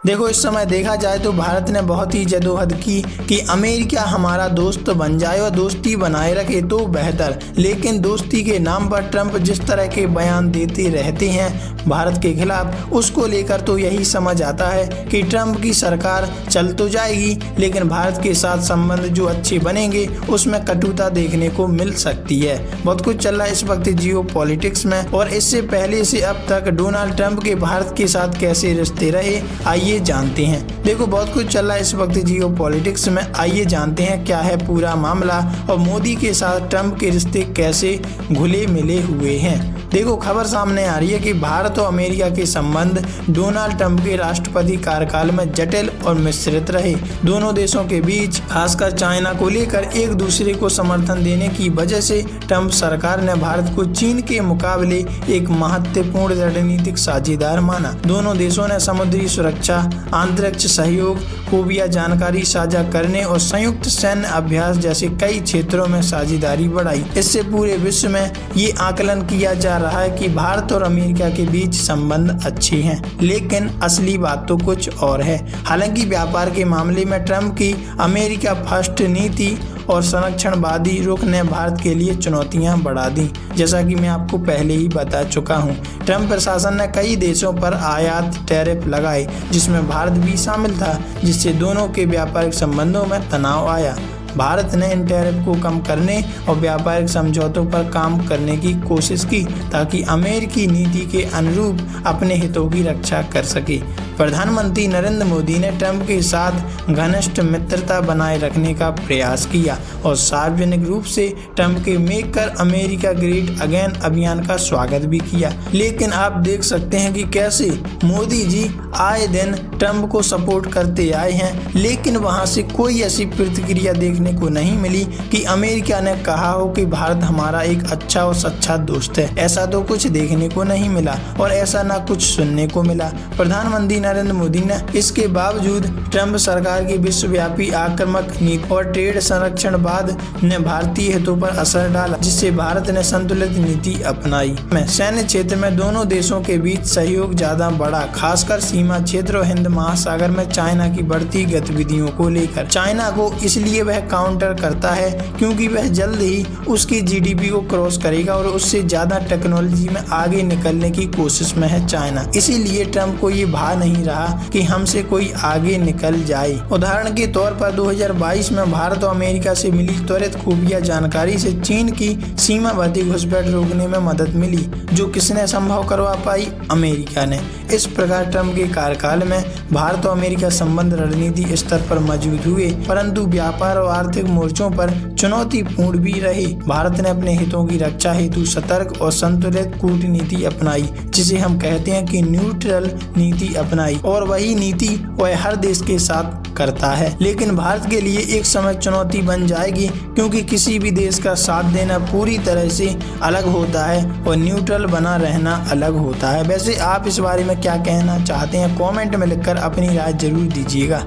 देखो, इस समय देखा जाए तो भारत ने बहुत ही जदोजहद की कि अमेरिका हमारा दोस्त बन जाए और दोस्ती बनाए रखे तो बेहतर, लेकिन दोस्ती के नाम पर ट्रंप जिस तरह के बयान देते रहते हैं भारत के खिलाफ, उसको लेकर तो यही समझ आता है कि ट्रंप की सरकार चल तो जाएगी, लेकिन भारत के साथ संबंध जो अच्छे बनेंगे उसमें कटुता देखने को मिल सकती है। बहुत कुछ चल रहा है इस वक्त जियो पॉलिटिक्स में, और इससे पहले से अब तक डोनाल्ड ट्रंप के भारत के साथ कैसे रिश्ते रहे, आइए जानते हैं। देखो, बहुत कुछ चल रहा है इस वक्त जियो पॉलिटिक्स में, आइए जानते हैं क्या है पूरा मामला और मोदी के साथ ट्रंप के रिश्ते कैसे घुले मिले हुए हैं। देखो, खबर सामने आ रही है कि भारत और अमेरिका के संबंध डोनाल्ड ट्रंप के राष्ट्रपति कार्यकाल में जटिल और मिश्रित रहे। दोनों देशों के बीच खासकर चाइना को लेकर एक दूसरे को समर्थन देने की वजह से ट्रंप सरकार ने भारत को चीन के मुकाबले एक महत्वपूर्ण रणनीतिक साझेदार माना। दोनों देशों ने समुद्री सुरक्षा, अंतरिक्ष सहयोग, खुफिया जानकारी साझा करने और संयुक्त सैन्य अभ्यास जैसे कई क्षेत्रों में साझेदारी बढ़ाई। इससे पूरे विश्व में ये आकलन किया जा रहा है कि भारत और अमेरिका के बीच संबंध अच्छे हैं, लेकिन असली बात तो कुछ और है। हालांकि व्यापार के मामले में ट्रंप की अमेरिका फर्स्ट नीति और संरक्षणवादी रुख ने भारत के लिए चुनौतियां बढ़ा दी। जैसा कि मैं आपको पहले ही बता चुका हूं, ट्रंप प्रशासन ने कई देशों पर आयात टैरिफ लगाए, जिसमें भारत भी शामिल था, जिससे दोनों के व्यापारिक संबंधों में तनाव आया। भारत ने इन टैरिफ को कम करने और व्यापारिक समझौतों पर काम करने की कोशिश की ताकि अमेरिकी नीति के अनुरूप अपने हितों की रक्षा कर सके। प्रधानमंत्री नरेंद्र मोदी ने ट्रंप के साथ घनिष्ठ मित्रता बनाए रखने का प्रयास किया और सार्वजनिक रूप से ट्रंप के मेक कर अमेरिका ग्रेट अगेन अभियान का स्वागत भी किया। लेकिन आप देख सकते हैं कि कैसे मोदी जी आए दिन ट्रंप को सपोर्ट करते आए हैं, लेकिन वहां से कोई ऐसी प्रतिक्रिया देखने को नहीं मिली कि अमेरिका ने कहा हो कि भारत हमारा एक अच्छा और सच्चा दोस्त है। ऐसा तो कुछ देखने को नहीं मिला और ऐसा ना कुछ सुनने को मिला। प्रधानमंत्री नरेंद्र मोदी ने इसके बावजूद ट्रंप सरकार की विश्वव्यापी आक्रामक नीति और ट्रेड संरक्षणवाद ने भारतीय हितों पर असर डाला, जिससे भारत ने संतुलित नीति अपनाई। सैन्य क्षेत्र में दोनों देशों के बीच सहयोग ज्यादा बढ़ा, खासकर सीमा क्षेत्र और हिंद महासागर में चाइना की बढ़ती गतिविधियों को लेकर। चाइना को इसलिए वह काउंटर करता है क्योंकि वह जल्द ही उसकी जीडीपी को क्रॉस करेगा और उससे ज्यादा टेक्नोलॉजी में आगे निकलने की कोशिश में है चाइना। इसीलिए ट्रंप को ये भा नहीं रहा कि हमसे कोई आगे निकल जाए। उदाहरण के तौर पर 2022 में भारत और अमेरिका से मिली त्वरित खुफिया जानकारी से चीन की सीमावर्ती घुसपैठ रोकने में मदद मिली, जो किसने संभव करवा पाई? अमेरिका ने। इस प्रकार ट्रंप के कार्यकाल में भारत और अमेरिका संबंध रणनीति स्तर पर मजबूत हुए, परंतु व्यापार और आर्थिक मोर्चों पर चुनौतीपूर्ण भी रहे। भारत ने अपने हितों की रक्षा हेतु सतर्क और संतुलित कूटनीति अपनाई, जिसे हम कहते हैं कि न्यूट्रल नीति अपनाई, और वही नीति वह हर देश के साथ करता है। लेकिन भारत के लिए एक समय चुनौती बन जाएगी, क्योंकि किसी भी देश का साथ देना पूरी तरह से अलग होता है और न्यूट्रल बना रहना अलग होता है। वैसे आप इस बारे में क्या कहना चाहते हैं? कमेंट में लिखकर अपनी राय जरूर दीजिएगा।